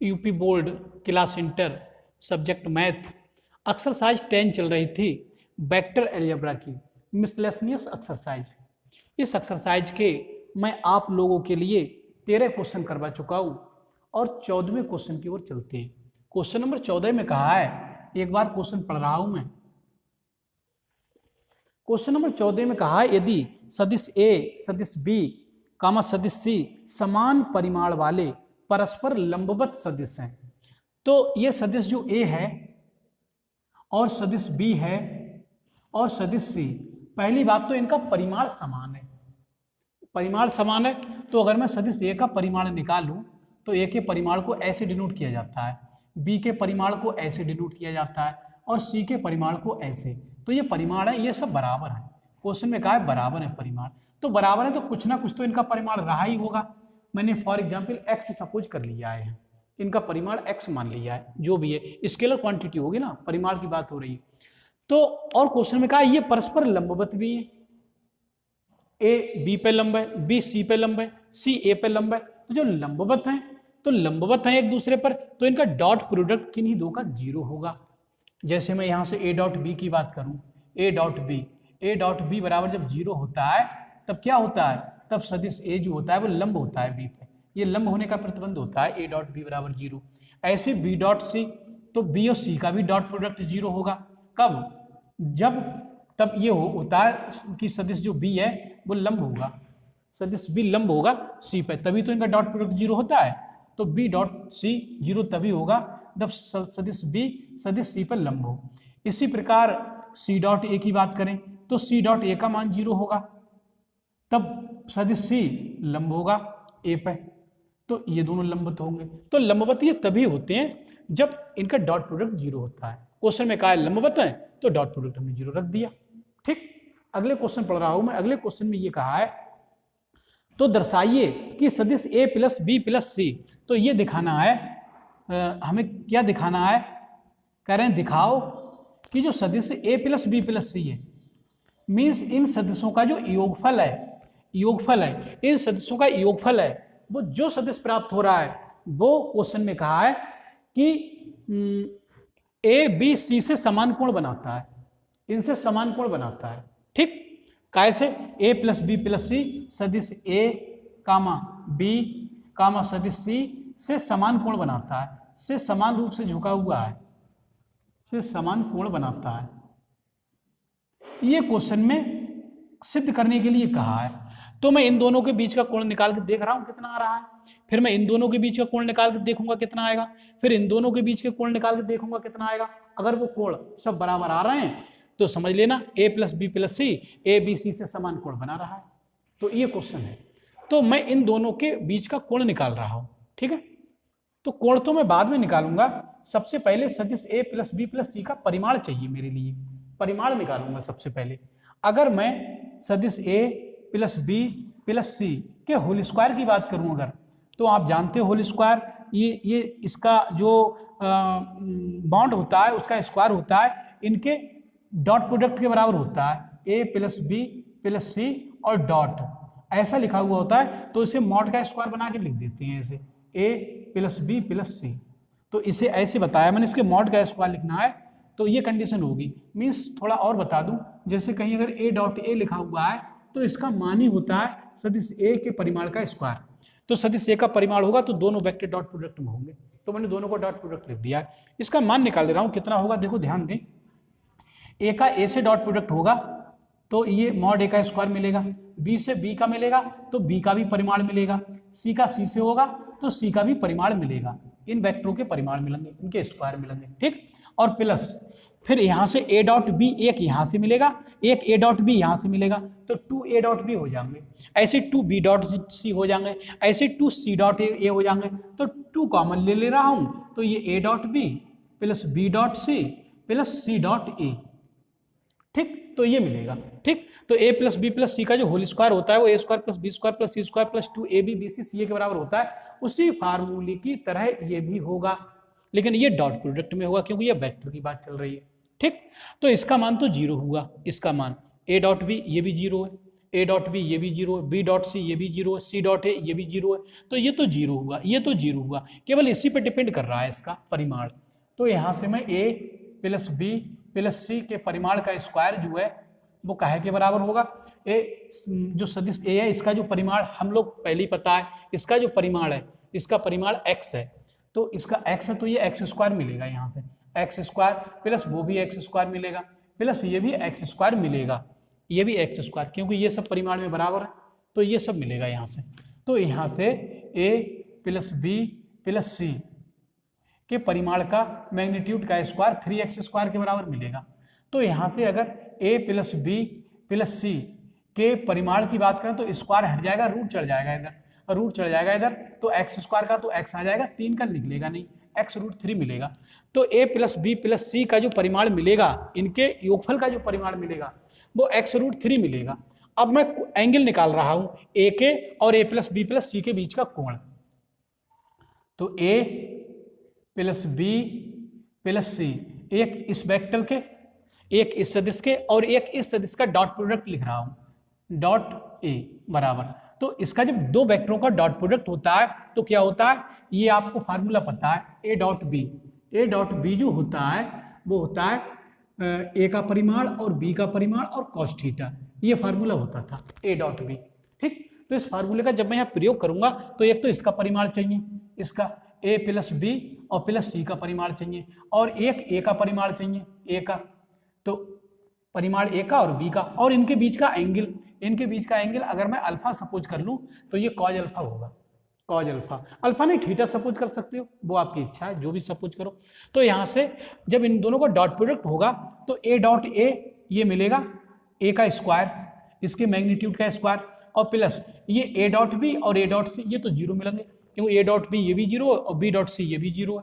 UP board class inter subject math exercise 10 चल रही थी वेक्टर अलजेब्रा की मिसलेनियस एक्सरसाइज। इस एक्सरसाइज के मैं आप लोगों के लिए 13 क्वेश्चन करवा चुका हूँ और 14वें क्वेश्चन की ओर चलते हैं। क्वेश्चन नंबर 14 में कहा है, एक बार क्वेश्चन पढ़ रहा हूं मैं। क्वेश्चन नंबर 14 में कहा है यदि सदिश ए सदिश बी कामा सदिश सी समान परिमाण वाले परस्पर लंबवत सदिश हैं, तो ये सदिश जो ए है और सदिश बी है और सदिश सी, पहली बात तो इनका परिमाण समान है। परिमाण समान है तो अगर मैं सदिश ए का परिमाण निकालूं तो ए के परिमाण को ऐसे डिनोट किया जाता है, बी के परिमाण को ऐसे डिनोट किया जाता है और सी के परिमाण को ऐसे। तो ये परिमाण है, ये सब बराबर है। क्वेश्चन में कहा है बराबर है परिमाण, तो बराबर है तो कुछ ना कुछ तो इनका परिमाण रहा ही होगा। मैंने फॉर एग्जाम्पल एक्स सपोज कर लिया है, इनका परिमाण एक्स मान लिया है, जो भी है स्केलर क्वांटिटी होगी ना, परिमाण की बात हो रही है। तो और क्वेश्चन में कहा ये परस्पर लंबवत भी है, ए बी पे लंब है, बी सी पे लंब है, सी ए पे लंब है। तो जो लंबवत हैं तो लंबवत हैं एक दूसरे पर, तो इनका डॉट प्रोडक्ट किन्हीं दो का 0 होगा। जैसे मैं यहाँ से ए डॉट बी की बात करूँ, ए डॉट बी बराबर जब 0 होता है तब क्या होता है, तब सदिश ए जो होता है वो लंब होता है बी पे, ये लंब होने का प्रतिबंध होता है ए डॉट बी बराबर 0। ऐसे बी डॉट सी, तो बी और सी का भी डॉट प्रोडक्ट 0 होगा। कब, जब तब ये होता है कि सदिश जो बी है वो लंब होगा, सदिश बी लंब होगा सी पे, तभी तो इनका डॉट प्रोडक्ट 0 होता है। तो बी डॉट सी 0 तभी होगा जब सदिश बी सदिश सी पर लंब हो। इसी प्रकार सी डॉट ए की बात करें तो सी डॉट ए का मान 0 होगा, तब सदिश सी लंब होगा ए पे, तो ये दोनों लंबवत होंगे। तो लंबवत ये तभी होते हैं जब इनका डॉट प्रोडक्ट 0 होता है। क्वेश्चन में कहा है लंबवत है तो डॉट प्रोडक्ट हमने 0 रख दिया। ठीक, अगले क्वेश्चन पढ़ रहा हूं मैं। अगले क्वेश्चन में ये कहा है, तो दर्शाइए कि सदिश ए प्लस बी प्लस सी, तो ये दिखाना है, हमें क्या दिखाना है, कह रहे हैं दिखाओ कि जो सदिश ए प्लस बी प्लस सी है, मीन्स इन सदिशों का जो योगफल है, इन सदिशों का योगफल है, वो जो सदिश प्राप्त हो रहा है वो क्वेश्चन में कहा है कि ए बी सी से समान कोण बनाता है, इनसे समान कोण बनाता है। ठीक, कैसे, ए प्लस बी प्लस सी सदिश ए कामा बी कामा सदिश सी से समान कोण बनाता है, से समान रूप से झुका हुआ है, से समान कोण बनाता है। ये क्वेश्चन में सिद्ध करने के लिए कहा है। तो मैं इन दोनों के बीच का कोण निकाल के देख रहा हूं कितना आ रहा है, फिर मैं इन दोनों के बीच का कोण निकाल के देखूंगा कितना आएगा, फिर इन दोनों के बीच के कोण निकाल के देखूंगा कितना आएगा। अगर वो कोण सब बराबर आ रहे हैं तो समझ लेना A plus B plus C A B C से समान कोण बना रहा है। तो ये क्वेश्चन है, तो मैं इन दोनों के बीच का कोण निकाल रहा हूं। ठीक है, तो कोण तो मैं बाद में निकालूंगा, सबसे पहले सदिश ए प्लस बी प्लस सी का परिमाण चाहिए मेरे लिए, परिमाण निकालूंगा सबसे पहले। अगर मैं सदिश ए प्लस बी प्लस सी के होल स्क्वायर की बात करूं अगर, तो आप जानते हो होल स्क्वायर ये इसका जो बॉन्ड होता है उसका स्क्वायर होता है, इनके डॉट प्रोडक्ट के बराबर होता है, ए प्लस बी प्लस सी और डॉट ऐसा लिखा हुआ होता है, तो इसे मॉड का स्क्वायर बना के लिख देते हैं ऐसे, ए प्लस बी प्लस सी। तो इसे ऐसे बताया मैंने, इसके मॉड का स्क्वायर लिखना है, तो ये कंडीशन होगी। मीन्स थोड़ा और बता दूं, जैसे कहीं अगर ए डॉट ए लिखा हुआ है तो इसका मान ही होता है सदिश ए के परिमाण का स्क्वायर। तो सदिश ए का परिमाण होगा तो दोनों वेक्टर डॉट प्रोडक्ट में होंगे, तो मैंने दोनों को डॉट प्रोडक्ट लिख दिया है। इसका मान निकाल दे रहा हूं कितना होगा, देखो ध्यान दें, ए का ए से डॉट प्रोडक्ट होगा तो ये मॉड ए का स्क्वायर मिलेगा, बी से बी का मिलेगा तो बी का भी परिमाण मिलेगा, सी का सी से होगा तो सी का भी परिमाण मिलेगा, इन वेक्टरों के परिमाण मिलेंगे, इनके स्क्वायर मिलेंगे। ठीक, और प्लस फिर यहाँ से ए डॉट बी एक यहाँ से मिलेगा, एक ए डॉट बी यहाँ से मिलेगा, तो 2 ए डॉट बी हो जाएंगे, ऐसे 2 बी डॉट सी हो जाएंगे, ऐसे 2 सी डॉट ए हो जाएंगे। तो 2 कॉमन ले रहा हूँ तो ये A dot B plus B dot C plus C dot A. ठीक, तो ये मिलेगा। ठीक, तो A plus B plus C का जो होल स्क्वायर होता है वो A square plus B square plus C square plus 2 A B B C C A के बराबर होता है। उसी फार्मूले की तरह ये भी होगा, लेकिन ये डॉट प्रोडक्ट में होगा क्योंकि ये वेक्टर की बात चल रही है। ठीक, तो इसका मान तो 0 होगा, इसका मान ए डॉट बी ये भी 0 है, ए डॉट बी ये भी जीरो है, बी डॉट सी ये भी जीरो है, सी डॉट ए ये भी जीरो है, तो ये तो जीरो हुआ, ये तो जीरो हुआ, केवल इसी पे डिपेंड कर रहा है इसका परिमाण। तो यहाँ से मैं ए प्लस बी प्लस सी के परिमाण का स्क्वायर जो है वो काहे के बराबर होगा, ए जो सदिश ए है इसका जो परिमाण हम लोग पहले ही पता है, इसका जो परिमाण है इसका परिमाण x है, तो इसका x है तो ये एक्स स्क्वायर मिलेगा, यहाँ से एक्स स्क्वायर प्लस वो भी एक्स स्क्वायर मिलेगा प्लस ये भी एक्स स्क्वायर मिलेगा, ये भी एक्स स्क्वायर, क्योंकि ये सब परिमाण में बराबर है तो ये सब मिलेगा यहाँ से। तो यहाँ से a plus B plus C के परिमाण का मैग्नीट्यूड का स्क्वायर 3x स्क्वायर के बराबर मिलेगा। तो यहाँ से अगर a plus B plus C के परिमाण की बात करें तो स्क्वायर हट जाएगा, रूट चढ़ जाएगा इधर, रूट चढ़ जाएगा इधर, तो एक्स स्क्वायर का तो एक्स आ जाएगा, 3 का निकलेगा नहीं, एक्स रूट 3 मिलेगा। तो a plus B plus C का जो परिमाण मिलेगा, इनके योगफल का जो परिमाण मिलेगा वो एक्स रूट 3 मिलेगा। अब मैं एंगल निकाल रहा हूं a के और a plus B plus C के बीच का कोण, तो a प्लस बी प्लस सी, एक इस वेक्टर के, एक इस सदिश के और एक इस सदिश का डॉट प्रोडक्ट लिख रहा हूं, डॉट ए बराबर, तो इसका जब दो वेक्टरों का डॉट प्रोडक्ट होता है तो क्या होता है, ये आपको फार्मूला पता है, ए डॉट बी जो होता है वो होता है ए का परिमाण और बी का परिमाण और कॉस थीटा, ये फार्मूला होता था ए डॉट बी। ठीक, तो इस फार्मूले का जब मैं यहाँ प्रयोग करूंगा तो एक तो इसका परिमाण चाहिए, इसका ए प्लस बी और प्लस सी का परिमाण चाहिए, और एक ए का परिमाण चाहिए, ए का, तो परिमाण ए का और बी का, और इनके बीच का एंगल, इनके बीच का एंगल अगर मैं अल्फा सपोज कर लूं तो ये कॉज अल्फा होगा, कॉज अल्फा, अल्फा नहीं थीटा सपोज कर सकते हो, वो आपकी इच्छा है, जो भी सपोज करो। तो यहाँ से जब इन दोनों का डॉट प्रोडक्ट होगा तो ए डॉट ए ये मिलेगा ए का स्क्वायर, इसके मैग्नीट्यूड का स्क्वायर, और प्लस ये ए डॉट बी और ए डॉट सी ये तो जीरो मिलेंगे, क्योंकि ए डॉट बी ये भी जीरो है और बी डॉट सी ये भी जीरो है,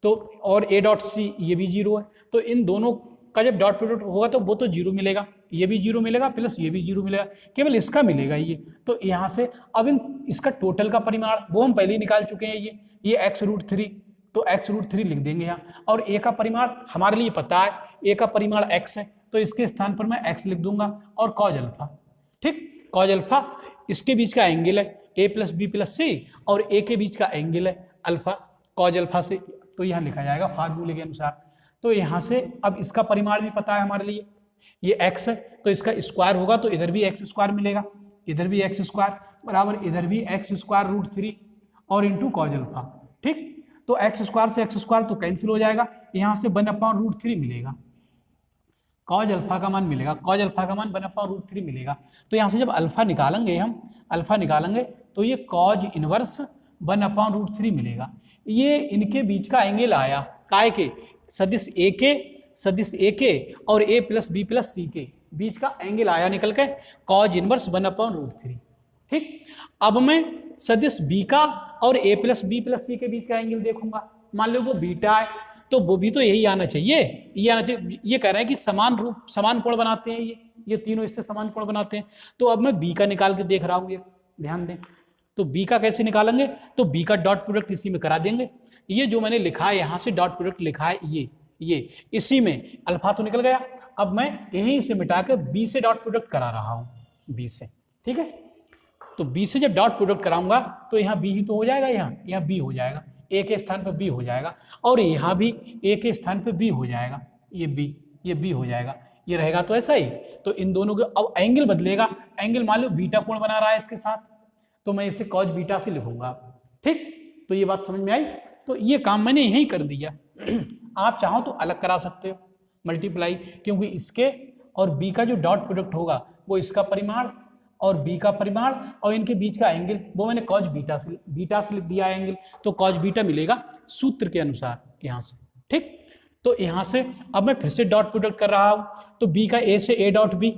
तो और ए डॉट सी ये भी जीरो है, तो इन दोनों का जब डॉट प्रोडक्ट होगा तो वो तो जीरो मिलेगा, ये भी जीरो मिलेगा प्लस ये भी जीरो मिलेगा, केवल इसका मिलेगा ये। तो यहाँ से अब इन इसका टोटल का परिमाण वो हम पहले ही निकाल चुके हैं, ये एक्स रूट 3, तो एक्स रूट 3 लिख देंगे यहाँ, और ए का परिमाण हमारे लिए पता है, ए का परिमाण एक्स है तो इसके स्थान पर मैं एक्स लिख दूंगा, और कॉज अल्फा, ठीक, कॉज अल्फा इसके बीच का एंगल है ए प्लस बी प्लस सी, और ए के बीच का एंगल है अल्फा, कॉज अल्फा से, तो यहाँ लिखा जाएगा फार्मूले के अनुसार। तो यहाँ से अब इसका परिमाण भी पता है हमारे लिए, ये x है तो इसका स्क्वायर होगा तो इधर भी एक्स स्क्वायर मिलेगा, इधर भी एक्स स्क्वायर बराबर इधर भी एक्स स्क्वायर रूट 3 और इंटू कॉज अल्फा। ठीक, तो एक्स स्क्वायर से एक्स स्क्वायर तो कैंसिल हो जाएगा, यहाँ से 1/√3 मिलेगा, कॉज अल्फा का मान मिलेगा, कॉज अल्फा का मान 1/√3 मिलेगा। तो यहाँ से जब अल्फा निकालेंगे हम, अल्फा निकालेंगे तो ये कॉज इनवर्स 1/√3 मिलेगा। ये इनके बीच का एंगल आया, काय के, सदिश ए के और ए प्लस बी प्लस सी के बीच का एंगल आया निकल के कॉज इनवर्स 1/√3। ठीक, अब मैं सदिश बी का और ए प्लस बी प्लस सी के बीच का एंगल देखूंगा, मान लो वो बीटा है तो वो भी तो यही आना चाहिए, ये आना चाहिए, ये कह रहे हैं कि समान कोण बनाते हैं, ये तीनों इससे समान कोण बनाते हैं। तो अब मैं बी का निकाल के देख रहा हूँ, ये ध्यान दें, तो बी का कैसे निकालेंगे, तो बी का डॉट प्रोडक्ट इसी में करा देंगे, ये जो मैंने लिखा है यहाँ से डॉट प्रोडक्ट लिखा है ये इसी में अल्फा तो निकल गया, अब मैं यहीं से मिटा के बी से डॉट प्रोडक्ट करा रहा हूँ, बी से, ठीक है। तो बी से जब डॉट प्रोडक्ट कराऊंगा तो यहाँ बी ही तो हो जाएगा, यहाँ बी हो जाएगा, ए के स्थान पर बी हो जाएगा, और यहाँ भी ए के स्थान पर बी हो जाएगा, ये बी हो जाएगा, ये रहेगा तो ऐसा ही। तो इन दोनों के अब एंगल बदलेगा, एंगल मान लो बीटा कोण बना रहा है इसके साथ, तो मैं इसे कॉज बीटा से लिखूंगा। ठीक, तो ये बात समझ में आई। तो ये काम मैंने यही कर दिया। आप चाहो तो अलग करा सकते हो मल्टीप्लाई, क्योंकि इसके और बी का जो डॉट प्रोडक्ट होगा वो इसका परिमाण और बी का परिमाण और इनके बीच का एंगल वो मैंने कॉज बीटा से लिख दिया एंगल, तो कॉज बीटा मिलेगा सूत्र के अनुसार यहाँ से। ठीक, तो यहाँ से अब मैं फिर से डॉट प्रोडक्ट कर रहा हूँ, तो बी का ए से ए डॉट बी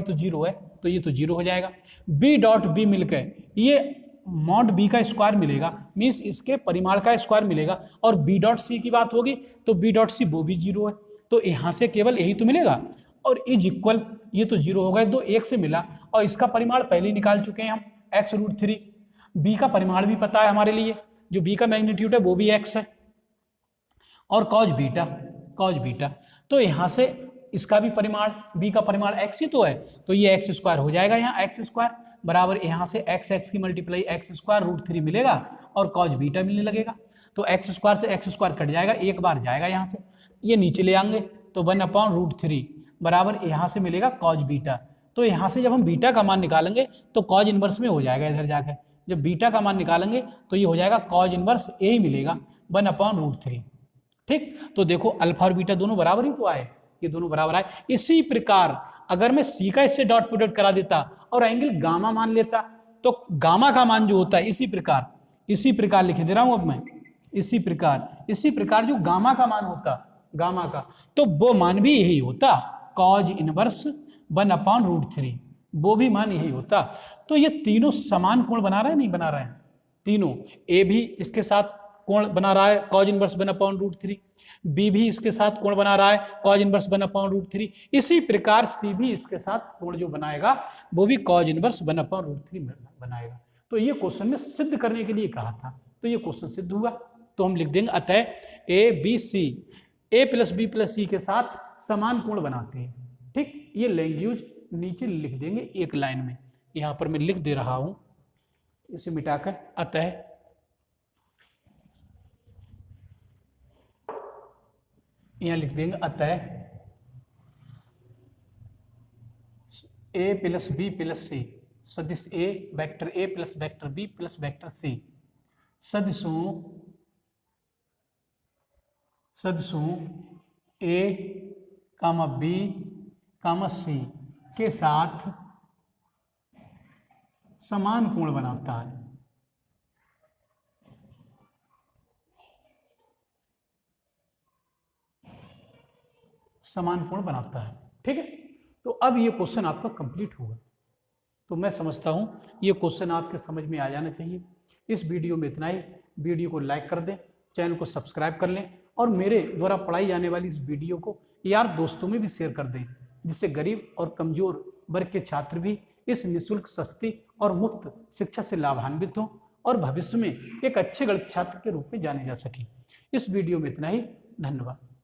तो जीरो है, तो ये तो जीरो हो जाएगा। बी डॉट बी मिलकर ये मॉड बी का स्क्वायर मिलेगा, मीन्स इसके परिमाण का स्क्वायर मिलेगा, और बी डॉट सी की बात होगी तो बी डॉट सी वो भी जीरो है, तो यहाँ से केवल यही तो मिलेगा, और इज इक्वल ये तो जीरो हो गए, दो एक से मिला, और इसका परिमाण पहले ही निकाल चुके हैं हम x√3। बी का परिमाण भी पता है हमारे लिए, जो बी का मैग्नीट्यूड है वो भी x है, और कॉज बीटा, तो यहाँ से इसका भी परिमाण, बी का परिमाण x ही तो है, तो ये एक्स स्क्वायर हो जाएगा यहाँ, एक्स स्क्वायर बराबर यहाँ से एक्स की मल्टीप्लाई एक्स स्क्वायर √3 मिलेगा और कॉज बीटा मिलने लगेगा। तो एक्स स्क्वायर से एक्स स्क्वायर कट जाएगा, एक बार जाएगा यहाँ से, ये नीचे ले आएंगे तो 1/√3 बराबर यहाँ से मिलेगा कॉज बीटा। तो यहाँ से जब हम बीटा का मान निकालेंगे तो कॉज इनवर्स में हो जाएगा इधर जाकर, जब बीटा का मान निकालेंगे तो ये हो जाएगा कॉज इनवर्स ए ही मिलेगा 1/√3। ठीक, तो देखो अल्फा और बीटा दोनों बराबर ही तो आए, ये दोनों बराबर आए। इसी प्रकार अगर मैं सी का इससे डॉट प्रोडक्ट करा देता और एंगल गामा मान लेता तो गामा का मान जो होता है इसी प्रकार लिख दे रहा हूं अब मैं, इसी प्रकार जो गामा का मान होता, गामा का, तो वो मान भी यही होता कॉज इनवर्स 1/√3, वो भी मान यही होता। तो ये तीनों समान कोण बना रहे हैं, नहीं बना रहे हैं तीनों, ए भी इसके साथ कोण बना रहा है कॉज इनवर्स 1/√3, बी भी इसके साथ कोण बना रहा है कॉज इनवर्स 1/√3, इसी प्रकार सी भी इसके साथ कोण जो बनाएगा वो भी कॉज इनवर्स 1/√3 बनाएगा। तो ये क्वेश्चन में सिद्ध करने के लिए कहा था, तो ये क्वेश्चन सिद्ध हुआ। तो हम लिख देंगे अतः A B C, A plus B plus C के साथ समान कोण बनाते हैं। ठीक, ये लैंग्वेज नीचे लिख देंगे एक लाइन में, यहां पर मैं लिख दे रहा हूं, इसे मिटाकर अतः यहां लिख देंगे अतः A plus B plus C सदिश A vector A plus vector B plus vector C सदिशों A comma B comma C के साथ समान कोण बनाता है। समान कोण बनाता है। ठीक है, तो अब ये क्वेश्चन आपका कंप्लीट हुआ। तो मैं समझता हूं ये क्वेश्चन आपके समझ में आ जाना चाहिए। इस वीडियो में इतना ही। वीडियो को लाइक कर दें, चैनल को सब्सक्राइब कर लें और मेरे द्वारा पढ़ाई जाने वाली इस वीडियो को यार दोस्तों में भी शेयर कर दें, जिससे गरीब और कमजोर वर्ग के छात्र भी इस निःशुल्क, सस्ती और मुफ्त शिक्षा से लाभान्वित हों और भविष्य में एक अच्छे गणित छात्र के रूप में जाने जा सके। इस वीडियो में इतना ही। धन्यवाद।